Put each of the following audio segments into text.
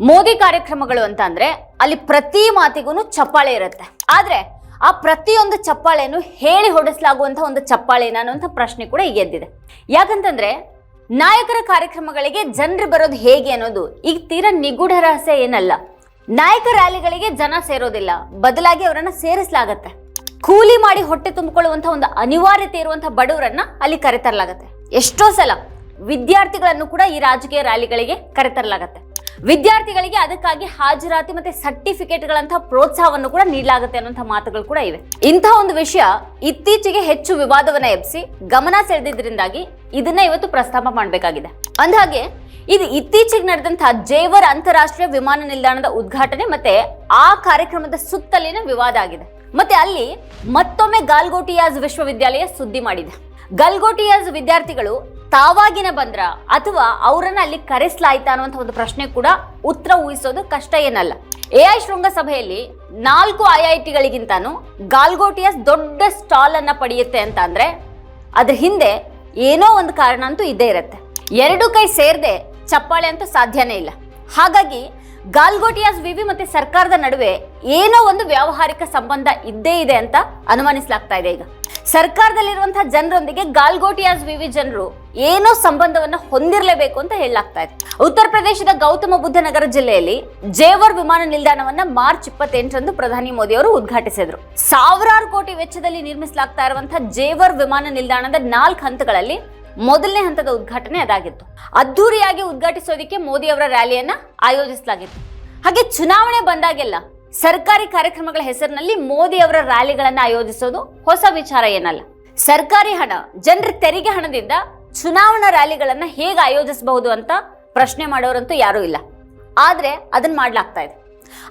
ಮೋದಿ ಕಾರ್ಯಕ್ರಮಗಳು ಅಂತ ಅಂದ್ರೆ ಅಲ್ಲಿ ಪ್ರತಿ ಮಾತಿಗೂ ಚಪ್ಪಾಳೆ ಇರುತ್ತೆ. ಆದ್ರೆ ಆ ಪ್ರತಿಯೊಂದು ಚಪ್ಪಾಳೆಯನ್ನು ಹೇಳಿ ಹೊಡೆಸಲಾಗುವಂತ ಒಂದು ಚಪ್ಪಾಳೆನ ಅನ್ನುವಂಥ ಪ್ರಶ್ನೆ ಕೂಡ ಈಗ ಎದ್ದಿದೆ. ಯಾಕಂತಂದ್ರೆ ನಾಯಕರ ಕಾರ್ಯಕ್ರಮಗಳಿಗೆ ಜನರು ಬರೋದು ಹೇಗೆ ಅನ್ನೋದು ಈಗ ತೀರಾ ನಿಗೂಢ ರಹಸ್ಯ ಏನಲ್ಲ. ನಾಯಕ ರ್ಯಾಲಿಗಳಿಗೆ ಜನ ಸೇರೋದಿಲ್ಲ, ಬದಲಾಗಿ ಅವರನ್ನ ಸೇರಿಸಲಾಗತ್ತೆ. ಕೂಲಿ ಮಾಡಿ ಹೊಟ್ಟೆ ತುಂಬಿಕೊಳ್ಳುವಂತ ಒಂದು ಅನಿವಾರ್ಯತೆ ಇರುವಂತಹ ಬಡವರನ್ನ ಅಲ್ಲಿ ಕರೆತರಲಾಗತ್ತೆ. ಎಷ್ಟೋ ಸಲ ವಿದ್ಯಾರ್ಥಿಗಳನ್ನು ಕೂಡ ಈ ರಾಜಕೀಯ ರ್ಯಾಲಿಗಳಿಗೆ ಕರೆತರಲಾಗತ್ತೆ. ವಿದ್ಯಾರ್ಥಿಗಳಿಗೆ ಅದಕ್ಕಾಗಿ ಹಾಜರಾತಿ ಮತ್ತೆ ಸರ್ಟಿಫಿಕೇಟ್ಗಳಂತಹ ಪ್ರೋತ್ಸಾಹವನ್ನು ಕೂಡ ನೀಡಲಾಗುತ್ತೆ ಅನ್ನುವಂಥ ಮಾತುಗಳು ಕೂಡ ಇವೆ. ಇಂತಹ ಒಂದು ವಿಷಯ ಇತ್ತೀಚೆಗೆ ಹೆಚ್ಚು ವಿವಾದವನ್ನ ಎಬ್ಬಿಸಿ ಗಮನ ಸೆಳೆದಿದ್ದರಿಂದಾಗಿ ಇದನ್ನ ಇವತ್ತು ಪ್ರಸ್ತಾಪ ಮಾಡಬೇಕಾಗಿದೆ. ಅಂದಹಾಗೆ ಇದು ಇತ್ತೀಚೆಗೆ ನಡೆದಂತಹ ಜೇವರ್ ಅಂತಾರಾಷ್ಟ್ರೀಯ ವಿಮಾನ ನಿಲ್ದಾಣದ ಉದ್ಘಾಟನೆ ಮತ್ತೆ ಆ ಕಾರ್ಯಕ್ರಮದ ಸುತ್ತಲಿನ ವಿವಾದ ಆಗಿದೆ. ಮತ್ತೆ ಅಲ್ಲಿ ಮತ್ತೊಮ್ಮೆ ಗಾಲ್ಗೋಟಿಯಾಜ್ ವಿಶ್ವವಿದ್ಯಾಲಯ ಸುದ್ದಿ ಮಾಡಿದೆ. ಗಾಲ್ಗೋಟಿಯಾಜ್ ವಿದ್ಯಾರ್ಥಿಗಳು ತಾವಾಗಿನ ಬಂದ್ರ ಅಥವಾ ಅವರನ್ನ ಅಲ್ಲಿ ಕರೆಸಲಾಯ್ತಾ ಅನ್ನುವಂಥ ಒಂದು ಪ್ರಶ್ನೆ ಕೂಡ ಉತ್ತರ ಊಹಿಸೋದು ಕಷ್ಟ ಏನಲ್ಲ. ಎಐ ಶೃಂಗಸಭೆಯಲ್ಲಿ 4 IITಗಳಿಗಿಂತಾನು ಗಾಲ್ಗೋಟಿಯಾಸ್ ದೊಡ್ಡ ಸ್ಟಾಲ್ ಅನ್ನ ಪಡೆಯುತ್ತೆ ಅಂತ ಅಂದ್ರೆ ಅದ್ರ ಹಿಂದೆ ಏನೋ ಒಂದು ಕಾರಣ ಅಂತೂ ಇದ್ದೇ ಇರುತ್ತೆ. 2 ಕೈ ಸೇರದೆ ಚಪ್ಪಾಳೆ ಅಂತೂ ಸಾಧ್ಯನೇ ಇಲ್ಲ. ಹಾಗಾಗಿ ಗಾಲ್ಗೋಟಿಯಾಸ್ ವಿವಿ ಮತ್ತೆ ಸರ್ಕಾರದ ನಡುವೆ ಏನೋ ಒಂದು ವ್ಯಾವಹಾರಿಕ ಸಂಬಂಧ ಇದ್ದೇ ಇದೆ ಅಂತ ಅನುಮಾನಿಸಲಾಗ್ತಾ ಇದೆ. ಈಗ ಸರ್ಕಾರದಲ್ಲಿರುವಂತಹ ಜನರೊಂದಿಗೆ ಗಾಲ್ಗೋಟಿಯಾಸ್ ವಿವಿ ಜನರು ಏನೋ ಸಂಬಂಧವನ್ನ ಹೊಂದಿರಲೇಬೇಕು ಅಂತ ಹೇಳಲಾಗ್ತಾ ಇದೆ. ಉತ್ತರ ಪ್ರದೇಶದ ಗೌತಮ ಬುದ್ಧ ನಗರ ಜಿಲ್ಲೆಯಲ್ಲಿ ಜೇವರ್ ವಿಮಾನ ನಿಲ್ದಾಣವನ್ನ ಮಾರ್ಚ್ 28ರಂದು ಪ್ರಧಾನಿ ಮೋದಿ ಅವರು ಉದ್ಘಾಟಿಸಿದ್ರು. ಸಾವಿರಾರು ಕೋಟಿ ವೆಚ್ಚದಲ್ಲಿ ನಿರ್ಮಿಸಲಾಗ್ತಾ ಇರುವಂತಹ ಜೇವರ್ ವಿಮಾನ ನಿಲ್ದಾಣದ 4 ಹಂತಗಳಲ್ಲಿ ಮೊದಲನೇ ಹಂತದ ಉದ್ಘಾಟನೆ ಅದಾಗಿತ್ತು. ಅದ್ದೂರಿಯಾಗಿ ಉದ್ಘಾಟಿಸೋದಕ್ಕೆ ಮೋದಿ ಅವರ ರ್ಯಾಲಿಯನ್ನ ಆಯೋಜಿಸಲಾಗಿತ್ತು. ಹಾಗೆ ಚುನಾವಣೆ ಬಂದಾಗೆಲ್ಲ ಸರ್ಕಾರಿ ಕಾರ್ಯಕ್ರಮಗಳ ಹೆಸರಿನಲ್ಲಿ ಮೋದಿ ಅವರ ರ್ಯಾಲಿಗಳನ್ನ ಆಯೋಜಿಸೋದು ಹೊಸ ವಿಚಾರ ಏನಲ್ಲ. ಸರ್ಕಾರಿ ಹಣ, ಜನರ ತೆರಿಗೆ ಹಣದಿಂದ ಚುನಾವಣಾ ರ್ಯಾಲಿಗಳನ್ನ ಹೇಗೆ ಆಯೋಜಿಸಬಹುದು ಅಂತ ಪ್ರಶ್ನೆ ಮಾಡೋರಂತೂ ಯಾರೂ ಇಲ್ಲ. ಆದ್ರೆ ಅದನ್ನ ಮಾಡ್ಲಾಗ್ತಾ ಇದೆ.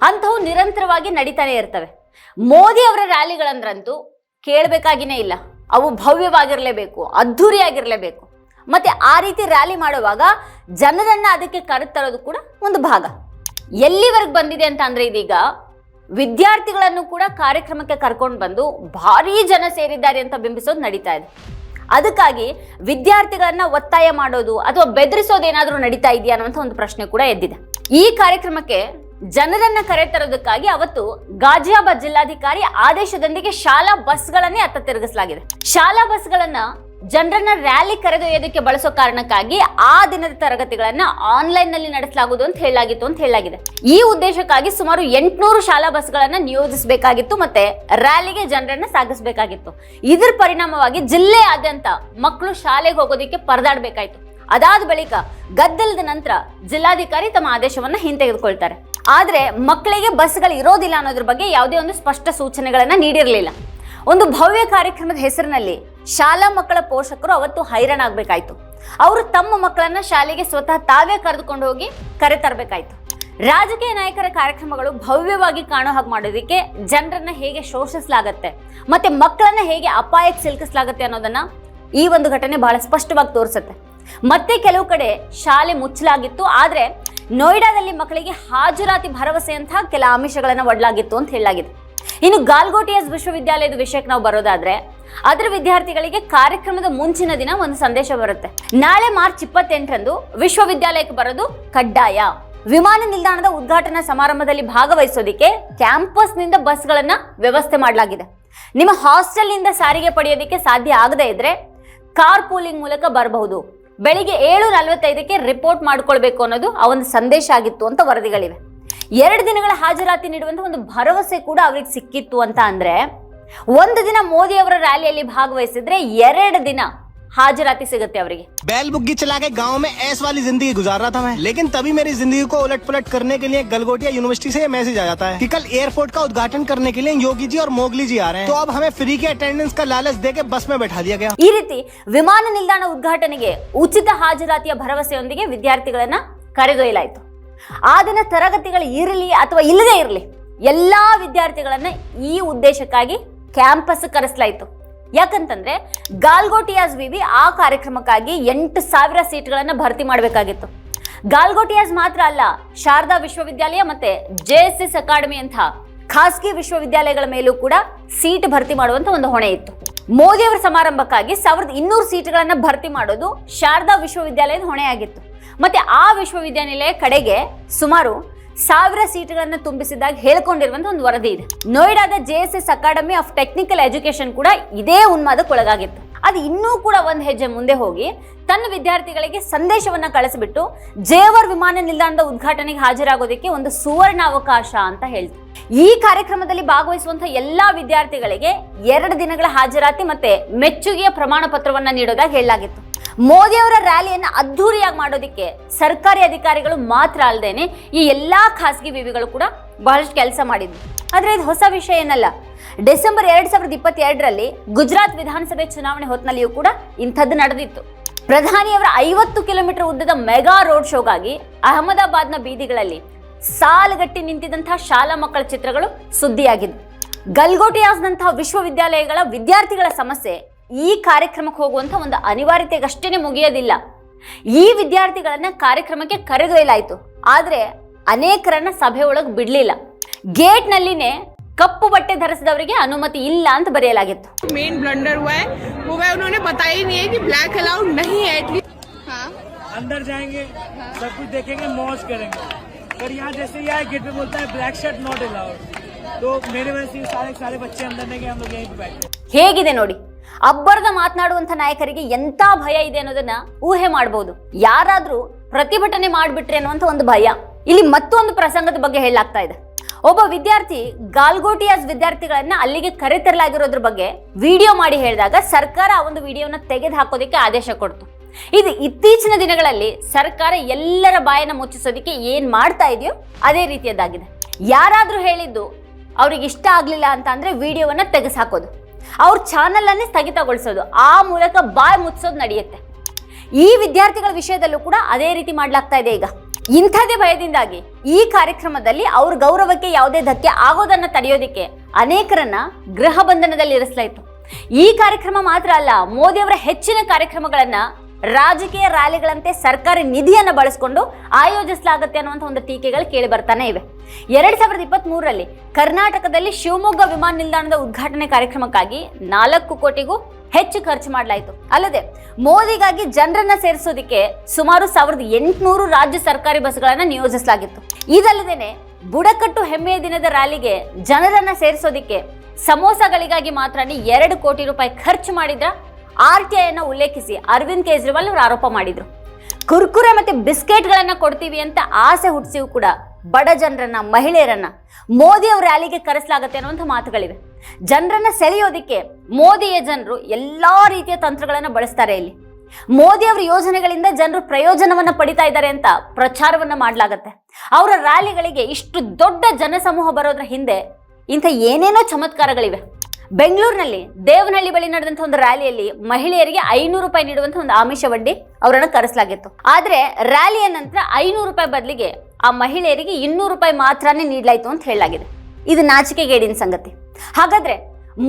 ಅಂಥವು ನಿರಂತರವಾಗಿ ನಡೀತಾನೆ ಇರ್ತವೆ. ಮೋದಿ ಅವರ ರ್ಯಾಲಿಗಳಂದ್ರಂತೂ ಕೇಳಬೇಕಾಗಿನೇ ಇಲ್ಲ. ಅವು ಭವ್ಯವಾಗಿರಲೇಬೇಕು, ಅದ್ಧೂರಿಯಾಗಿರಲೇಬೇಕು. ಮತ್ತೆ ಆ ರೀತಿ ರ್ಯಾಲಿ ಮಾಡುವಾಗ ಜನರನ್ನ ಅದಕ್ಕೆ ಕರೆತರೋದು ಕೂಡ ಒಂದು ಭಾಗ. ಎಲ್ಲಿವರೆಗೆ ಬಂದಿದೆ ಅಂತ ಅಂದ್ರೆ ಇದೀಗ ವಿದ್ಯಾರ್ಥಿಗಳನ್ನು ಕೂಡ ಕಾರ್ಯಕ್ರಮಕ್ಕೆ ಕರ್ಕೊಂಡು ಬಂದು ಭಾರೀ ಜನ ಸೇರಿದ್ದಾರೆ ಅಂತ ಬಿಂಬಿಸೋದು ನಡೀತಾ ಇದೆ. ಅದಕ್ಕಾಗಿ ವಿದ್ಯಾರ್ಥಿಗಳನ್ನ ಒತ್ತಾಯ ಮಾಡೋದು ಅಥವಾ ಬೆದರಿಸೋದು ಏನಾದರೂ ನಡೀತಾ ಇದೆಯಾ ಅನ್ನುವಂಥ ಒಂದು ಪ್ರಶ್ನೆ ಕೂಡ ಎದ್ದಿದೆ. ಈ ಕಾರ್ಯಕ್ರಮಕ್ಕೆ ಜನರನ್ನ ಕರೆತರೋದಕ್ಕಾಗಿ ಅವತ್ತು ಗಾಜಿಯಾಬಾದ್ ಜಿಲ್ಲಾಧಿಕಾರಿ ಆದೇಶದೊಂದಿಗೆ ಶಾಲಾ ಬಸ್ಗಳನ್ನೇ ಅತ್ತ ತಿರುಗಿಸಲಾಗಿದೆ. ಶಾಲಾ ಬಸ್ಗಳನ್ನ ಜನರನ್ನ ರ್ಯಾಲಿ ಕರೆದೊಯ್ಯೋದಕ್ಕೆ ಬಳಸೋ ಕಾರಣಕ್ಕಾಗಿ ಆ ದಿನದ ತರಗತಿಗಳನ್ನ ಆನ್ಲೈನ್ ನಲ್ಲಿ ನಡೆಸಲಾಗುವುದು ಅಂತ ಹೇಳಲಾಗಿದೆ. ಈ ಉದ್ದೇಶಕ್ಕಾಗಿ ಸುಮಾರು 800 ಶಾಲಾ ಬಸ್ಗಳನ್ನ ನಿಯೋಜಿಸಬೇಕಾಗಿತ್ತು ಮತ್ತೆ ರ್ಯಾಲಿಗೆ ಜನರನ್ನ ಸಾಗಿಸಬೇಕಾಗಿತ್ತು. ಇದರ ಪರಿಣಾಮವಾಗಿ ಜಿಲ್ಲೆಯಾದ್ಯಂತ ಮಕ್ಕಳು ಶಾಲೆಗೆ ಹೋಗೋದಕ್ಕೆ ಪರದಾಡಬೇಕಾಯ್ತು. ಅದಾದ ಬಳಿಕ ಗದ್ದಲದ ನಂತರ ಜಿಲ್ಲಾಧಿಕಾರಿ ತಮ್ಮ ಆದೇಶವನ್ನ ಹಿಂತೆಗೆದುಕೊಳ್ತಾರೆ. ಆದ್ರೆ ಮಕ್ಕಳಿಗೆ ಬಸ್ಗಳು ಇರೋದಿಲ್ಲ ಅನ್ನೋದ್ರ ಬಗ್ಗೆ ಯಾವುದೇ ಒಂದು ಸ್ಪಷ್ಟ ಸೂಚನೆಗಳನ್ನ ನೀಡಿರಲಿಲ್ಲ. ಒಂದು ಭವ್ಯ ಕಾರ್ಯಕ್ರಮದ ಹೆಸರಿನಲ್ಲಿ ಶಾಲಾ ಮಕ್ಕಳ ಪೋಷಕರು ಅವತ್ತು ಹೈರಾಣಾಗಬೇಕಾಯ್ತು. ಅವರು ತಮ್ಮ ಮಕ್ಕಳನ್ನ ಶಾಲೆಗೆ ಸ್ವತಃ ತಾವೇ ಕರೆದುಕೊಂಡು ಹೋಗಿ ಕರೆತರಬೇಕಾಯ್ತು. ರಾಜಕೀಯ ನಾಯಕರ ಕಾರ್ಯಕ್ರಮಗಳು ಭವ್ಯವಾಗಿ ಕಾಣೋ ಹಾಗೆ ಮಾಡೋದಕ್ಕೆ ಜನರನ್ನ ಹೇಗೆ ಶೋಷಿಸಲಾಗತ್ತೆ ಮತ್ತೆ ಮಕ್ಕಳನ್ನ ಹೇಗೆ ಅಪಾಯಕ್ಕೆ ಸಿಲುಕಿಸಲಾಗತ್ತೆ ಅನ್ನೋದನ್ನ ಈ ಒಂದು ಘಟನೆ ಬಹಳ ಸ್ಪಷ್ಟವಾಗಿ ತೋರಿಸುತ್ತೆ. ಮತ್ತೆ ಕೆಲವು ಕಡೆ ಶಾಲೆ ಮುಚ್ಚಲಾಗಿತ್ತು. ಆದ್ರೆ ನೋಯ್ಡಾದಲ್ಲಿ ಮಕ್ಕಳಿಗೆ ಹಾಜರಾತಿ ಭರವಸೆಯಂತಹ ಕೆಲ ಆಮಿಷಗಳನ್ನ ಒಡ್ಲಾಗಿತ್ತು ಅಂತ ಹೇಳಲಾಗಿದೆ. ಇನ್ನು ಗಾಲ್ಗೋಟಿಯಾಸ್ ವಿಶ್ವವಿದ್ಯಾಲಯದ ವಿಷಯಕ್ಕೆ ನಾವು ಬರೋದಾದ್ರೆ ಅದರ ವಿದ್ಯಾರ್ಥಿಗಳಿಗೆ ಕಾರ್ಯಕ್ರಮದ ಮುಂಚಿನ ದಿನ ಒಂದು ಸಂದೇಶ ಬರುತ್ತೆ. ನಾಳೆ ಮಾರ್ಚ್ 28ರಂದು ವಿಶ್ವವಿದ್ಯಾಲಯಕ್ಕೆ ಬರೋದು ಕಡ್ಡಾಯ. ವಿಮಾನ ನಿಲ್ದಾಣದ ಉದ್ಘಾಟನಾ ಸಮಾರಂಭದಲ್ಲಿ ಭಾಗವಹಿಸೋದಿಕ್ಕೆ ಕ್ಯಾಂಪಸ್ನಿಂದ ಬಸ್ಗಳನ್ನ ವ್ಯವಸ್ಥೆ ಮಾಡಲಾಗಿದೆ. ನಿಮ್ಮ ಹಾಸ್ಟೆಲ್ನಿಂದ ಸಾರಿಗೆ ಪಡೆಯೋದಕ್ಕೆ ಸಾಧ್ಯ ಆಗದೇ ಇದ್ರೆ ಕಾರ್ ಪೂಲಿಂಗ್ ಮೂಲಕ ಬರಬಹುದು. ಬೆಳಿಗ್ಗೆ 7:45ಕ್ಕೆ ರಿಪೋರ್ಟ್ ಮಾಡ್ಕೊಳ್ಬೇಕು ಅನ್ನೋದು ಆ ಒಂದು ಸಂದೇಶ ಆಗಿತ್ತು ಅಂತ ವರದಿಗಳಿವೆ. 2 ದಿನಗಳ ಹಾಜರಾತಿ ನೀಡುವಂತ ಒಂದು ಭರವಸೆ ಕೂಡ ಅವ್ರಿಗೆ ಸಿಕ್ಕಿತ್ತು ಅಂತ ಅಂದ್ರೆ 1 ದಿನ ಮೋದಿ ಅವರ ರ್ಯಾಲಿಯಲ್ಲಿ ಭಾಗವಹಿಸಿದ್ರೆ 2 ದಿನ हाजिराती सिगते ಅವರಿಗೆ बैल बुग्गी चला के गांव में ऐस वाली जिंदगी गुजार रहा था मैं, लेकिन तभी मेरी जिंदगी को उलट पुलट करने के लिए गलगोटिया यूनिवर्सिटी से ये मैसेज आ जाता है कि कल एयरपोर्ट का उद्घाटन करने के लिए योगी जी और मोगली जी आ रहे हैं, तो अब हमें फ्री के अटेंडेंस का लालच देके बस में बैठा दिया गया। ಈ ರೀತಿ ವಿಮಾನ ನಿಲ್ದಾಣ ಉದ್ಘಾಟನೆಗೆ ಉಚಿತ ಹಾಜರಾತಿಯ ಭರವಸೆಯೊಂದಿಗೆ ವಿದ್ಯಾರ್ಥಿಗಳನ್ನ ಕರೆದೊಯ್ಯಲಾಯಿತು. ಆ ದಿನ ತರಗತಿಗಳು ಇರಲಿ ಅಥವಾ ಇಲ್ಲದೇ ಇರಲಿ ಎಲ್ಲಾ ವಿದ್ಯಾರ್ಥಿಗಳನ್ನ ಈ ಉದ್ದೇಶಕ್ಕಾಗಿ ಕ್ಯಾಂಪಸ್ ಕರೆಸಲಾಯಿತು. ಯಾಕಂತಂದ್ರೆ ಗಾಲ್ಗೋಟಿಯಾಸ್ ವಿವಿ ಆ ಕಾರ್ಯಕ್ರಮಕ್ಕಾಗಿ 8,000 ಸೀಟ್ಗಳನ್ನ ಭರ್ತಿ ಮಾಡಬೇಕಾಗಿತ್ತು. ಗಾಲ್ಗೋಟಿಯಾಸ್ ಮಾತ್ರ ಅಲ್ಲ, ಶಾರದಾ ವಿಶ್ವವಿದ್ಯಾಲಯ ಮತ್ತೆ JSS ಅಕಾಡೆಮಿ ಅಂತ ಖಾಸಗಿ ವಿಶ್ವವಿದ್ಯಾಲಯಗಳ ಮೇಲೂ ಕೂಡ ಸೀಟ್ ಭರ್ತಿ ಮಾಡುವಂತ ಒಂದು ಹೊಣೆ ಇತ್ತು. ಮೋದಿ ಅವರ ಸಮಾರಂಭಕ್ಕಾಗಿ 1,200 ಸೀಟ್ಗಳನ್ನ ಭರ್ತಿ ಮಾಡೋದು ಶಾರದಾ ವಿಶ್ವವಿದ್ಯಾಲಯದ ಹೊಣೆಯಾಗಿತ್ತು. ಮತ್ತೆ ಆ ವಿಶ್ವವಿದ್ಯಾನಿಲಯ ಕಡೆಗೆ ಸುಮಾರು 1000 ಸೀಟ್ಗಳನ್ನು ತುಂಬಿಸಿದಾಗ ಹೇಳ್ಕೊಂಡಿರುವಂತ ಒಂದು ವರದಿ ಇದೆ. ನೋಯ್ಡಾದ JSS academy of technical education ಕೂಡ ಇದೇ ಉನ್ಮಾದಕ್ಕೊಳಗಾಗಿತ್ತು. ಅದು ಇನ್ನೂ ಕೂಡ ಒಂದು ಹೆಜ್ಜೆ ಮುಂದೆ ಹೋಗಿ ತನ್ನ ವಿದ್ಯಾರ್ಥಿಗಳಿಗೆ ಸಂದೇಶವನ್ನ ಕಳಿಸಿಬಿಟ್ಟು ಜೇವರ್ ವಿಮಾನ ನಿಲ್ದಾಣದ ಉದ್ಘಾಟನೆಗೆ ಹಾಜರಾಗೋದಕ್ಕೆ ಒಂದು ಸುವರ್ಣ ಅವಕಾಶ ಅಂತ ಹೇಳ್ತು. ಈ ಕಾರ್ಯಕ್ರಮದಲ್ಲಿ ಭಾಗವಹಿಸುವಂತಹ ಎಲ್ಲಾ ವಿದ್ಯಾರ್ಥಿಗಳಿಗೆ 2 ದಿನಗಳ ಹಾಜರಾತಿ ಮತ್ತೆ ಮೆಚ್ಚುಗೆಯ ಪ್ರಮಾಣ ಪತ್ರವನ್ನ ನೀಡೋದಾಗಿ ಹೇಳಲಾಗಿತ್ತು. ಮೋದಿ ಅವರ ರ್ಯಾಲಿಯನ್ನು ಅದ್ಧೂರಿಯಾಗಿ ಮಾಡೋದಕ್ಕೆ ಸರ್ಕಾರಿ ಅಧಿಕಾರಿಗಳು ಮಾತ್ರ ಅಲ್ಲದೇನೆ ಈ ಎಲ್ಲಾ ಖಾಸಗಿ ವಿವಿಗಳು ಕೂಡ ಬಹಳಷ್ಟು ಕೆಲಸ ಮಾಡಿದ್ವು. ಆದ್ರೆ ಇದು ಹೊಸ ವಿಷಯ ಏನಲ್ಲ. ಡಿಸೆಂಬರ್ 2022ರಲ್ಲಿ ಗುಜರಾತ್ ವಿಧಾನಸಭೆ ಚುನಾವಣೆ ಹೊತ್ತಿನಲ್ಲಿಯೂ ಕೂಡ ಇಂಥದ್ದು ನಡೆದಿತ್ತು. ಪ್ರಧಾನಿಯವರ 50 ಕಿಲೋಮೀಟರ್ ಉದ್ದದ ಮೆಗಾ ರೋಡ್ ಶೋಗಾಗಿ ಅಹಮದಾಬಾದ್ನ ಬೀದಿಗಳಲ್ಲಿ ಸಾಲುಗಟ್ಟಿ ನಿಂತಿದ್ದಂತಹ ಶಾಲಾ ಮಕ್ಕಳ ಚಿತ್ರಗಳು ಸುದ್ದಿಯಾಗಿದ್ವು. ಗಲ್ಗೋಟಿಯಾಸ್ನಂತಹ ವಿಶ್ವವಿದ್ಯಾಲಯಗಳ ವಿದ್ಯಾರ್ಥಿಗಳ ಸಮಸ್ಯೆ ಈ ಕಾರ್ಯಕ್ರಮಕ್ಕೆ ಹೋಗುವಂತ ಒಂದು ಅನಿವಾರ್ಯತೆಗಷ್ಟೇ ಮುಗಿಯೋದಿಲ್ಲ. ಈ ವಿದ್ಯಾರ್ಥಿಗಳನ್ನ ಕಾರ್ಯಕ್ರಮಕ್ಕೆ ಕರೆದೊಯ್ಯಲಾಯಿತು, ಆದ್ರೆ ಅನೇಕರನ್ನ ಸಭೆ ಒಳಗೆ ಬಿಡ್ಲಿಲ್ಲ. ಗೇಟ್ ನಲ್ಲಿನೇ ಕಪ್ಪು ಬಟ್ಟೆ ಧರಿಸಿದವರಿಗೆ ಅನುಮತಿ ಇಲ್ಲ ಅಂತ ಬರೆಯಲಾಗಿತ್ತು. मेन ब्लंडर हुआ है वो है उन्होंने बताया ही नहीं है कि ब्लैक अलाउड नहीं है एटलीस्ट। हाँ अंदर जाएंगे सब कुछ देखेंगे मौज करेंगे, पर यहाँ जैसे ही आए गेट पे बोलता है ब्लैक शर्ट नॉट अलाउड, तो मेरे वजह से सारे बच्चे अंदर नहीं गए, हम लोग यहीं पे बैठे। ಹೇಗಿದೆ ನೋಡಿ, ಅಬ್ಬರದ ಮಾತನಾಡುವಂತ ನಾಯಕರಿಗೆ ಎಂತ ಭಯ ಇದೆ ಅನ್ನೋದನ್ನ ಊಹೆ ಮಾಡಬಹುದು. ಯಾರಾದ್ರೂ ಪ್ರತಿಭಟನೆ ಮಾಡ್ಬಿಟ್ರೆ ಅನ್ನುವಂತ ಒಂದು ಭಯ. ಇಲ್ಲಿ ಮತ್ತೊಂದು ಪ್ರಸಂಗದ ಬಗ್ಗೆ ಹೇಳಲಾಗ್ತಾ ಇದೆ. ಒಬ್ಬ ವಿದ್ಯಾರ್ಥಿ ಗಾಲ್ಗೋಟಿಯಾಸ್ ವಿದ್ಯಾರ್ಥಿಗಳನ್ನ ಅಲ್ಲಿಗೆ ಕರೆತರಲಾಗಿರೋದ್ರ ಬಗ್ಗೆ ವಿಡಿಯೋ ಮಾಡಿ ಹೇಳಿದಾಗ ಸರ್ಕಾರ ಆ ಒಂದು ವಿಡಿಯೋನ ತೆಗೆದು ಹಾಕೋದಕ್ಕೆ ಆದೇಶ ಕೊಡ್ತು. ಇದು ಇತ್ತೀಚಿನ ದಿನಗಳಲ್ಲಿ ಸರ್ಕಾರ ಎಲ್ಲರ ಬಾಯನ್ನ ಮುಚ್ಚಿಸೋದಕ್ಕೆ ಏನ್ ಮಾಡ್ತಾ ಇದೆಯೋ ಅದೇ ರೀತಿಯದ್ದಾಗಿದೆ. ಯಾರಾದ್ರೂ ಹೇಳಿದ್ದು ಅವ್ರಿಗೆ ಇಷ್ಟ ಆಗ್ಲಿಲ್ಲ ಅಂತ ಅಂದ್ರೆ ವಿಡಿಯೋವನ್ನ ತೆಗೆದು ಹಾಕೋದು, ಅವ್ರ ಚಾನಲ್ ಅನ್ನೇ ಸ್ಥಗಿತಗೊಳಿಸೋದು, ಆ ಮೂಲಕ ಬಾಯ್ ಮುಚ್ಚೋದು ನಡೆಯುತ್ತೆ. ಈ ವಿದ್ಯಾರ್ಥಿಗಳ ವಿಷಯದಲ್ಲೂ ಕೂಡ ಅದೇ ರೀತಿ ಮಾಡ್ಲಾಗ್ತಾ ಇದೆ. ಈಗ ಇಂಥದೇ ಭಯದಿಂದಾಗಿ ಈ ಕಾರ್ಯಕ್ರಮದಲ್ಲಿ ಅವ್ರ ಗೌರವಕ್ಕೆ ಯಾವುದೇ ಧಕ್ಕೆ ಆಗೋದನ್ನ ತಡೆಯೋದಿಕ್ಕೆ ಅನೇಕರನ್ನ ಗೃಹ ಬಂಧನದಲ್ಲಿ ಇರಿಸಲಾಯಿತು. ಈ ಕಾರ್ಯಕ್ರಮ ಮಾತ್ರ ಅಲ್ಲ, ಮೋದಿ ಅವರ ಹೆಚ್ಚಿನ ಕಾರ್ಯಕ್ರಮಗಳನ್ನ ರಾಜಕೀಯ ರ್ಯಾಲಿಗಳಂತೆ ಸರ್ಕಾರಿ ನಿಧಿಯನ್ನ ಬಳಸಿಕೊಂಡು ಆಯೋಜಿಸಲಾಗುತ್ತೆ ಅನ್ನುವಂಥ ಒಂದು ಟೀಕೆಗಳು ಕೇಳಿ ಬರ್ತಾನೆ ಇವೆ. 2023ರಲ್ಲಿ ಕರ್ನಾಟಕದಲ್ಲಿ ಶಿವಮೊಗ್ಗ ವಿಮಾನ ನಿಲ್ದಾಣದ ಉದ್ಘಾಟನೆ ಕಾರ್ಯಕ್ರಮಕ್ಕಾಗಿ 4 ಕೋಟಿಗೂ ಹೆಚ್ಚು ಖರ್ಚು ಮಾಡಲಾಯಿತು. ಅಲ್ಲದೆ ಮೋದಿಗಾಗಿ ಜನರನ್ನ ಸೇರಿಸೋದಕ್ಕೆ ಸುಮಾರು 1800 ರಾಜ್ಯ ಸರ್ಕಾರಿ ಬಸ್ಗಳನ್ನ ನಿಯೋಜಿಸಲಾಗಿತ್ತು. ಇದಲ್ಲದೇನೆ ಬುಡಕಟ್ಟು ಹೆಮ್ಮೆಯ ದಿನದ ರ್ಯಾಲಿಗೆ ಜನರನ್ನ ಸೇರಿಸೋದಕ್ಕೆ ಸಮೋಸಗಳಿಗಾಗಿ ಮಾತ್ರ 2 ಕೋಟಿ ರೂಪಾಯಿ ಖರ್ಚು ಮಾಡಿದ್ರ RTI ಅನ್ನ ಉಲ್ಲೇಖಿಸಿ ಅರವಿಂದ್ ಕೇಜ್ರಿವಾಲ್ ಅವರು ಆರೋಪ ಮಾಡಿದ್ರು. ಕುರ್ಕುರೆ ಮತ್ತೆ ಬಿಸ್ಕೆಟ್ಗಳನ್ನ ಕೊಡ್ತೀವಿ ಅಂತ ಆಸೆ ಹುಟ್ಟಿಸಿಯೂ ಕೂಡ ಬಡ ಜನರನ್ನ, ಮಹಿಳೆಯರನ್ನ ಮೋದಿ ಅವರ ರ್ಯಾಲಿಗೆ ಕರೆಸಲಾಗುತ್ತೆ ಅನ್ನುವಂಥ ಮಾತುಗಳಿವೆ. ಜನರನ್ನ ಸೆಳೆಯೋದಿಕ್ಕೆ ಮೋದಿಯ ಜನರು ಎಲ್ಲಾ ರೀತಿಯ ತಂತ್ರಗಳನ್ನ ಬಳಸ್ತಾರೆ. ಇಲ್ಲಿ ಮೋದಿ ಅವರ ಯೋಜನೆಗಳಿಂದ ಜನರು ಪ್ರಯೋಜನವನ್ನ ಪಡಿತಾ ಇದ್ದಾರೆ ಅಂತ ಪ್ರಚಾರವನ್ನ ಮಾಡಲಾಗತ್ತೆ. ಅವರ ರ್ಯಾಲಿಗಳಿಗೆ ಇಷ್ಟು ದೊಡ್ಡ ಜನಸಮೂಹ ಬರೋದ್ರ ಹಿಂದೆ ಇಂಥ ಏನೇನೋ ಚಮತ್ಕಾರಗಳಿವೆ. ಬೆಂಗಳೂರಿನಲ್ಲಿ ದೇವನಹಳ್ಳಿ ಬಳಿ ನಡೆದಂತ ಒಂದು ರ್ಯಾಲಿಯಲ್ಲಿ ಮಹಿಳೆಯರಿಗೆ 500 ರೂಪಾಯಿ ನೀಡುವಂತ ಒಂದು ಆಮಿಷವೊಡ್ಡಿ ಅವರನ್ನು ಕರೆಸಲಾಗಿತ್ತು. ಆದ್ರೆ ರ್ಯಾಲಿಯ ನಂತರ 500 ರೂಪಾಯಿ ಬದಲಿಗೆ ಆ ಮಹಿಳೆಯರಿಗೆ 200 ರೂಪಾಯಿ ಮಾತ್ರನೇ ನೀಡಲಾಯಿತು ಅಂತ ಹೇಳಲಾಗಿದೆ. ಇದು ನಾಚಿಕೆಗೇಡಿನ ಸಂಗತಿ. ಹಾಗಾದ್ರೆ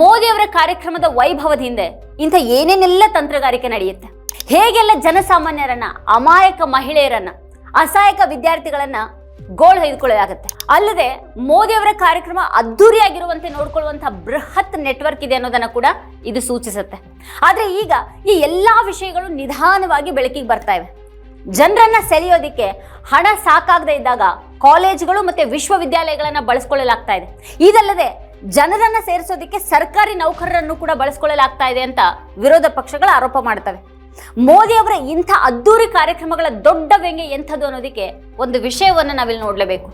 ಮೋದಿ ಅವರ ಕಾರ್ಯಕ್ರಮದ ವೈಭವದ ಹಿಂದೆ ಇಂಥ ಏನೇನೆಲ್ಲ ತಂತ್ರಗಾರಿಕೆ ನಡೆಯುತ್ತೆ, ಹೇಗೆಲ್ಲ ಜನಸಾಮಾನ್ಯರನ್ನ, ಅಮಾಯಕ ಮಹಿಳೆಯರನ್ನ, ಅಸಹಾಯಕ ವಿದ್ಯಾರ್ಥಿಗಳನ್ನ ಗೋಳು ಹೊಯ್ದುಕೊಳ್ಳಲಾಗುತ್ತೆ. ಅಲ್ಲದೆ ಮೋದಿ ಅವರ ಕಾರ್ಯಕ್ರಮ ಅದ್ದೂರಿಯಾಗಿರುವಂತೆ ನೋಡ್ಕೊಳ್ಳುವಂತಹ ಬೃಹತ್ ನೆಟ್ವರ್ಕ್ ಇದೆ ಅನ್ನೋದನ್ನ ಕೂಡ ಇದು ಸೂಚಿಸುತ್ತೆ. ಆದ್ರೆ ಈಗ ಈ ಎಲ್ಲಾ ವಿಷಯಗಳು ನಿಧಾನವಾಗಿ ಬೆಳಕಿಗೆ ಬರ್ತಾ ಇವೆ. ಜನರನ್ನ ಸೆಳೆಯೋದಿಕ್ಕೆ ಹಣ ಸಾಕಾಗದೇ ಇದ್ದಾಗ ಕಾಲೇಜುಗಳು ಮತ್ತೆ ವಿಶ್ವವಿದ್ಯಾಲಯಗಳನ್ನ ಬಳಸ್ಕೊಳ್ಳಲಾಗ್ತಾ ಇದೆ. ಇದಲ್ಲದೆ ಜನರನ್ನ ಸೇರಿಸೋದಿಕ್ಕೆ ಸರ್ಕಾರಿ ನೌಕರರನ್ನು ಕೂಡ ಬಳಸ್ಕೊಳ್ಳಲಾಗ್ತಾ ಇದೆ ಅಂತ ವಿರೋಧ ಪಕ್ಷಗಳು ಆರೋಪ ಮಾಡ್ತವೆ. ಮೋದಿ ಅವರ ಇಂಥ ಅದ್ದೂರಿ ಕಾರ್ಯಕ್ರಮಗಳ ದೊಡ್ಡ ವ್ಯಂಗ್ಯ ಎಂಥದ್ದು ಅನ್ನೋದಕ್ಕೆ ಒಂದು ವಿಷಯವನ್ನು ನಾವಿಲ್ಲಿ ನೋಡಲೇಬೇಕು.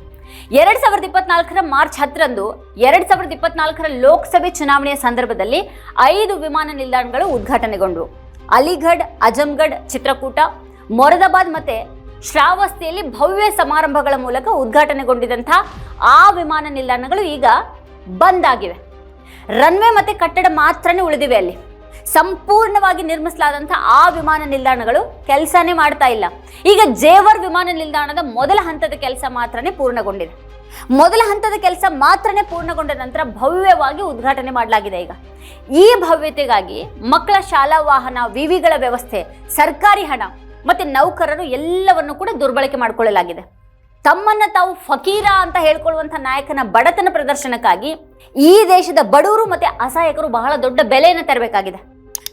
2024 ಮಾರ್ಚ್ 10ರಂದು 2024 ಲೋಕಸಭೆ ಚುನಾವಣೆಯ ಸಂದರ್ಭದಲ್ಲಿ 5 ವಿಮಾನ ನಿಲ್ದಾಣಗಳು ಉದ್ಘಾಟನೆಗೊಂಡವು. ಅಲಿಗಢ್, ಅಜಂಗಢ್, ಚಿತ್ರಕೂಟ, ಮೊರಾದಾಬಾದ್ ಮತ್ತೆ ಶ್ರಾವಸ್ತಿಯಲ್ಲಿ ಭವ್ಯ ಸಮಾರಂಭಗಳ ಮೂಲಕ ಉದ್ಘಾಟನೆಗೊಂಡಿದ್ದಂತಹ ಆ ವಿಮಾನ ನಿಲ್ದಾಣಗಳು ಈಗ ಬಂದ್ ಆಗಿವೆ. ರನ್ವೇ ಮತ್ತೆ ಕಟ್ಟಡ ಮಾತ್ರನೇ ಉಳಿದಿವೆ. ಅಲ್ಲಿ ಸಂಪೂರ್ಣವಾಗಿ ನಿರ್ಮಿಸಲಾದಂತಹ ಆ ವಿಮಾನ ನಿಲ್ದಾಣಗಳು ಕೆಲಸನೇ ಮಾಡ್ತಾ ಇಲ್ಲ. ಈಗ ಜೇವರ್ ವಿಮಾನ ನಿಲ್ದಾಣದ ಮೊದಲ ಹಂತದ ಕೆಲಸ ಮಾತ್ರನೇ ಪೂರ್ಣಗೊಂಡಿದೆ. ಮೊದಲ ಹಂತದ ಕೆಲಸ ಮಾತ್ರನೇ ಪೂರ್ಣಗೊಂಡ ನಂತರ ಭವ್ಯವಾಗಿ ಉದ್ಘಾಟನೆ ಮಾಡಲಾಗಿದೆ. ಈಗ ಈ ಭವ್ಯತೆಗಾಗಿ ಮಕ್ಕಳ ಶಾಲಾ ವಾಹನ, ವಿವಿಗಳ ವ್ಯವಸ್ಥೆ, ಸರ್ಕಾರಿ ಹಣ ಮತ್ತೆ ನೌಕರರು ಎಲ್ಲವನ್ನು ಕೂಡ ದುರ್ಬಳಕೆ ಮಾಡಿಕೊಳ್ಳಲಾಗಿದೆ. ತಮ್ಮನ್ನ ತಾವು ಫಕೀರ ಅಂತ ಹೇಳ್ಕೊಳ್ಳುವಂಥ ನಾಯಕನ ಬಡತನ ಪ್ರದರ್ಶನಕ್ಕಾಗಿ ಈ ದೇಶದ ಬಡವರು ಮತ್ತೆ ಅಸಹಾಯಕರು ಬಹಳ ದೊಡ್ಡ ಬೆಲೆಯನ್ನು ತೆರಬೇಕಾಗಿದೆ.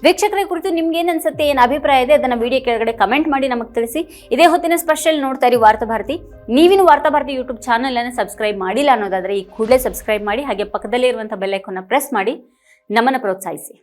ವೀಕ್ಷಕರ ಕುರಿತು ನಿಮ್ಗೆ ಏನ್ ಅನ್ಸುತ್ತೆ, ಏನ್ ಅಭಿಪ್ರಾಯ ಇದೆ ಅದನ್ನ ವಿಡಿಯೋ ಕೆಳಗಡೆ ಕಮೆಂಟ್ ಮಾಡಿ ನಮಗೆ ತಿಳಿಸಿ. ಇದೇ ಹೊತ್ತಿನ ಸ್ಪೆಷಲ್ ನೋಡ್ತಾ ಇರಿ ವಾರ್ತಾ ಭಾರತಿ. ನೀವಿನ್ನು ವಾರ್ತಾ ಭಾರತಿ ಯೂಟ್ಯೂಬ್ ಚಾನಲ್ ಅನ್ನು ಸಬ್ಸ್ಕ್ರೈಬ್ ಮಾಡಿಲ್ಲ ಅನ್ನೋದಾದ್ರೆ ಈ ಕೂಡಲೇ ಸಬ್ಸ್ಕ್ರೈಬ್ ಮಾಡಿ, ಹಾಗೆ ಪಕ್ಕದಲ್ಲೇ ಇರುವಂತಹ ಬೆಲ್ ಐಕಾನ್ ಪ್ರೆಸ್ ಮಾಡಿ ನಮ್ಮನ್ನ ಪ್ರೋತ್ಸಾಹಿಸಿ.